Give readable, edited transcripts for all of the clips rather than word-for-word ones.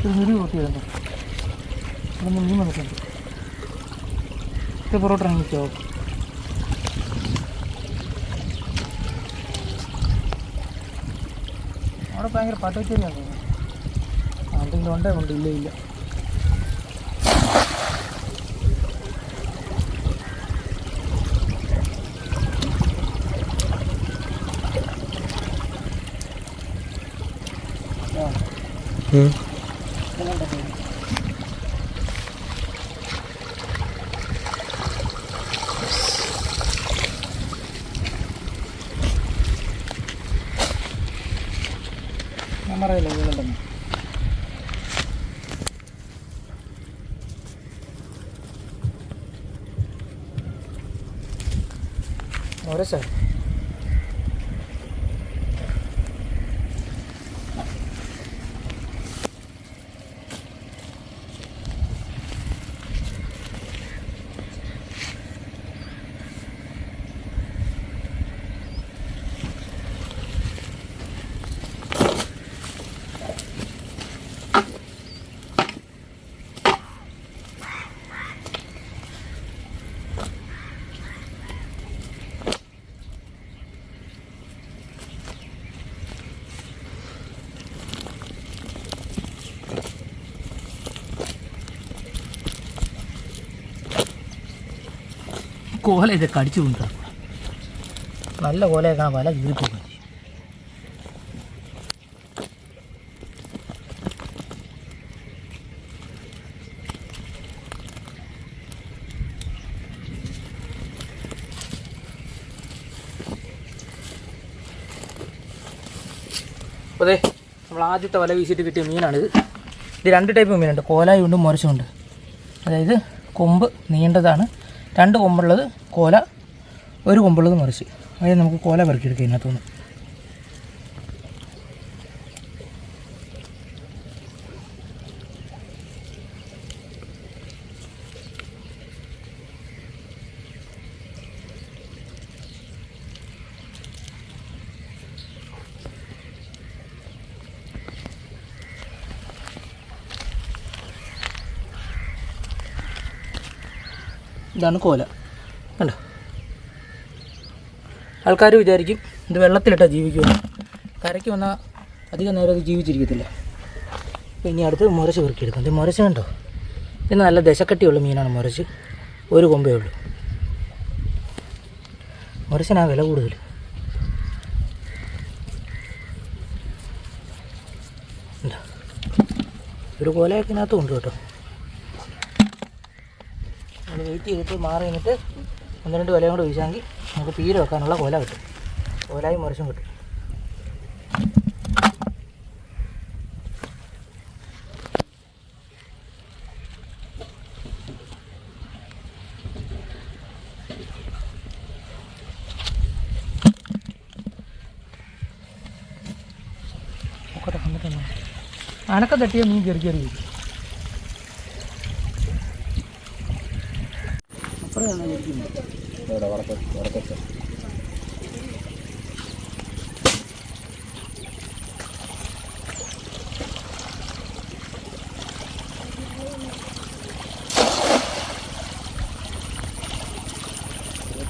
ഒരു പൊട്ടിയതുണ്ട്. അതൊന്ന് മീൻ വന്നിട്ടുണ്ട്. ഇത് പൊറോട്ട ഇറങ്ങിച്ചോ. അവിടെ ഭയങ്കര പട്ടച്ചേരിയാണ് തോന്നുന്നത്. എന്തെങ്കിലും ഉണ്ടേ കൊണ്ട് ഇല്ല ഇല്ല. നമ്മളറിയില്ല വീടുണ്ടെന്ന്. ഓരോ സാർ കോല ഇതൊക്കെ അടിച്ചു കൊണ്ടാണ്. നല്ല കോലയൊക്കെ ആ വല കീറിപ്പോകും. അപ്പോൾ അതെ നമ്മൾ ആദ്യത്തെ വല വീശിയിട്ട് കിട്ടിയ മീനാണിത്. ഇത് 2 ടൈപ്പ് മീനുണ്ട്, കോലായുണ്ട് മുരശുണ്ട്. അതായത് കൊമ്പ് നീണ്ടതാണ്, 2 കൊമ്പുള്ളത് കോല, 1 കൊമ്പുള്ളത് മുരശ്. അതായത് നമുക്ക് കോല പെറുക്കിയെടുക്കാം ഇതിനകത്തുനിന്ന്. ഇതാണ് കോല, കണ്ടോ. ആൾക്കാർ വിചാരിക്കും ഇത് വെള്ളത്തിലിട്ടാൽ ജീവിക്കുമെന്ന്. കരയ്ക്ക് വന്നാൽ അധികം നേരം അത് ജീവിച്ചിരിക്കത്തില്ല. അപ്പോൾ ഇനി അടുത്ത് മുരശ് പെറുക്കിയെടുക്കാം. ഇത് മുരശ് കണ്ടോ, ഇത് നല്ല ദശക്കട്ടിയുള്ള മീനാണ് മുരശ്. 1 കൊമ്പേ ഉള്ളൂ. മുരശനാണ് വില കൂടുതൽ. ഉണ്ടോ, ഒരു കോലയൊക്കെ ഇതിനകത്തും ഉണ്ട് കേട്ടോ. നമ്മൾ വെയിറ്റ് ചെയ്തിട്ട് മാറി കഴിഞ്ഞിട്ട് 1-2 വലയും കൂടെ വീശാമെങ്കിൽ നമുക്ക് പീര വെക്കാനുള്ള കോല കിട്ടും. കോലായും മുരശും കിട്ടും. അനക്കം തട്ടിയ മീൻ കയറി കയറി വരും. അപ്പുറം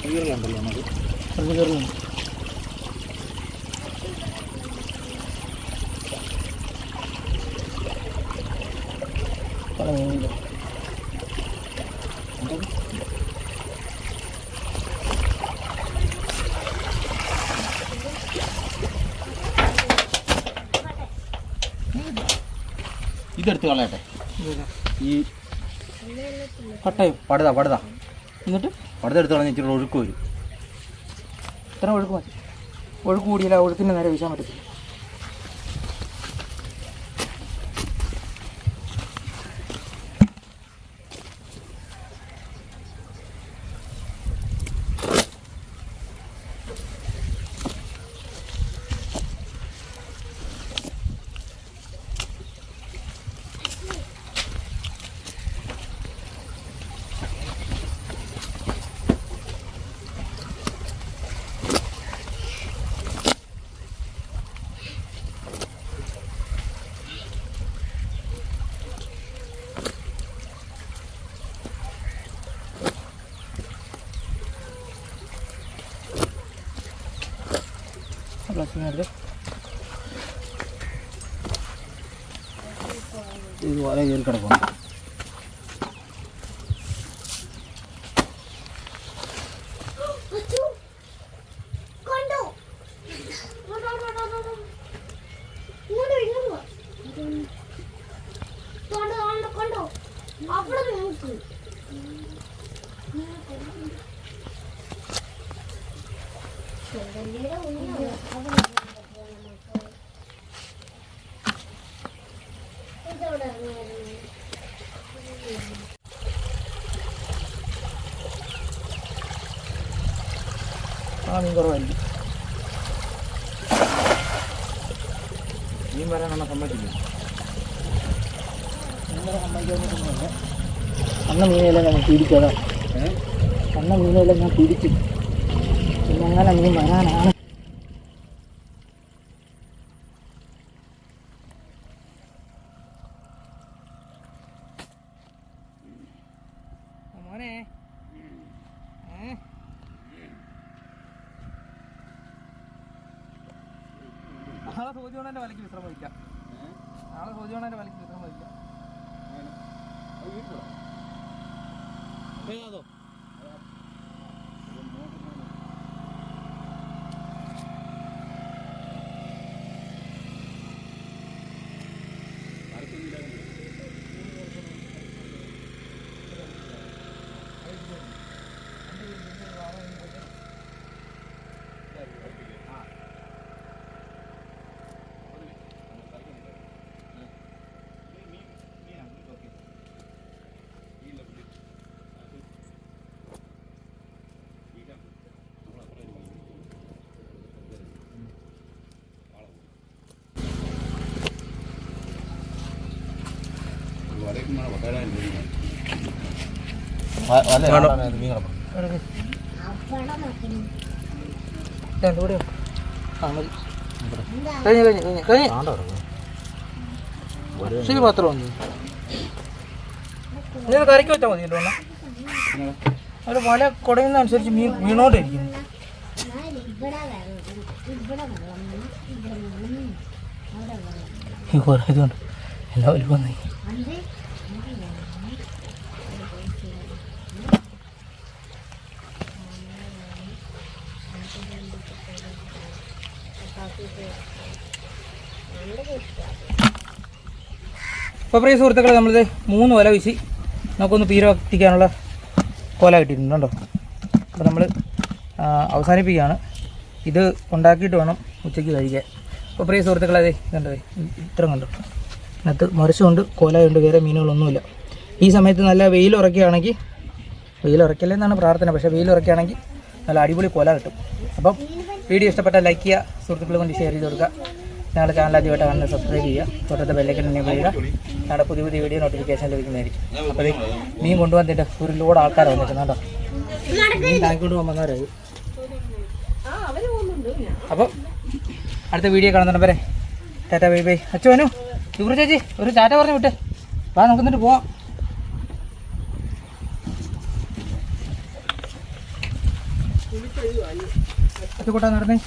കീറുന്നുണ്ടല്ലോ നമുക്ക്. അത് കയറുന്നുണ്ട്. ഇതെടുത്ത് കളയട്ടെ. ഈ പട്ടയും പടുത എന്നിട്ട് പടുത എടുത്ത് കളഞ്ഞ ഇച്ചിരി ഒഴുക്ക് വരും. ഇത്ര ഒഴുക്ക് മതി. ഒഴുക്ക് കൂടിയില്ല, ഒഴുക്കിൻ്റെ നേരെ വീശാൻ പറ്റത്തില്ല. ഇത് വല കയറി കിടക്കണം. ആ മീൻ കുറവായിരിക്കും. മീൻ വരാനാണ് സമ്മതിക്കില്ല. അന്ന മീനെല്ലാം ഞാൻ പിടിച്ചതാ. അന്ന മീനെല്ലാം ഞാൻ പിടിച്ചു. പിന്നെ അങ്ങനെ മീൻ വരാനാണ്. മോനെ നാളെ സൂചിയോണൻ്റെ വലയ്ക്ക് വിശ്രമമില്ല. നാളെ സൂചിയോണൻ്റെ വലയ്ക്ക് വിശ്രമമില്ല. അതോ രണ്ടുകൂടെ ആ മതി. കഴിഞ്ഞു കഴിഞ്ഞു കഴിഞ്ഞു കഴിഞ്ഞു. ശരി മാത്രം മതി. ഇനി കറിക്ക് വെച്ചാൽ മതി കേട്ടോ. ഒരു വല കുടയുന്നതനുസരിച്ച് മീൻ വീണോണ്ടിരിക്കുന്നു. ഇതുകൊണ്ട് എല്ലാ വലിപ്പം വന്നേ. അപ്പോൾ പ്രിയ സുഹൃത്തുക്കളെ, നമ്മളിത് 3 വല വീശി നമുക്കൊന്ന് പീര കത്തിക്കാനുള്ള കോല കിട്ടിയിട്ടുണ്ട് കേട്ടോ. അപ്പോൾ നമ്മൾ അവസാനിപ്പിക്കുകയാണ്. ഇത് ഉണ്ടാക്കിയിട്ട് വേണം ഉച്ചയ്ക്ക് കഴിക്കാൻ. അപ്പോൾ പ്രിയ സുഹൃത്തുക്കളെ, അതെ കണ്ടതേ ഇത്രയും കണ്ടോ. അതിനകത്ത് മറിച്ചുകൊണ്ട് കോലയുണ്ട്, വേറെ മീനുകളൊന്നുമില്ല. ഈ സമയത്ത് നല്ല വെയിലുറക്കുകയാണെങ്കിൽ, വെയിലുറക്കില്ലെന്നാണ് പ്രാർത്ഥന, പക്ഷേ വെയിലുറക്കുകയാണെങ്കിൽ നല്ല അടിപൊളി കോല കിട്ടും. അപ്പം വീഡിയോ ഇഷ്ടപ്പെട്ടാൽ ലൈക്ക് ചെയ്യുക, സുഹൃത്തുക്കൾ കൊണ്ട് ഷെയർ ചെയ്ത് കൊടുക്കുക. ഞങ്ങളുടെ ചാനൽ ആദ്യമായിട്ട് കാണുന്നത് സബ്സ്ക്രൈബ് ചെയ്യുക, തൊട്ടത്തെ ബെല്ലൈക്കൻ എനേബിൾ ചെയ്യുക. ഞങ്ങളുടെ പുതിയ പുതിയ വീഡിയോ നോട്ടിഫിക്കേഷൻ ലഭിക്കുന്നതായിരിക്കും. അപ്പോൾ മീൻ കൊണ്ടുവന്നിട്ട് ഒരു ലോഡ് ആൾക്കാർ വന്നിട്ടുണ്ട് കേട്ടോ. മീൻ താങ്ങിക്കൊണ്ട് വന്നവരായി. അപ്പം അടുത്ത വീഡിയോ കാണുന്നുണ്ടവരെ ടാറ്റ ബൈ ബൈ. അച്ഛനു ഇവർ ചേച്ചി ഒരു ടാറ്റ പറഞ്ഞു വിട്ടേ. വാ നമുക്ക് എന്നിട്ട് പോവാം. അച്ഛക്കൂട്ടാ നടന്നേ.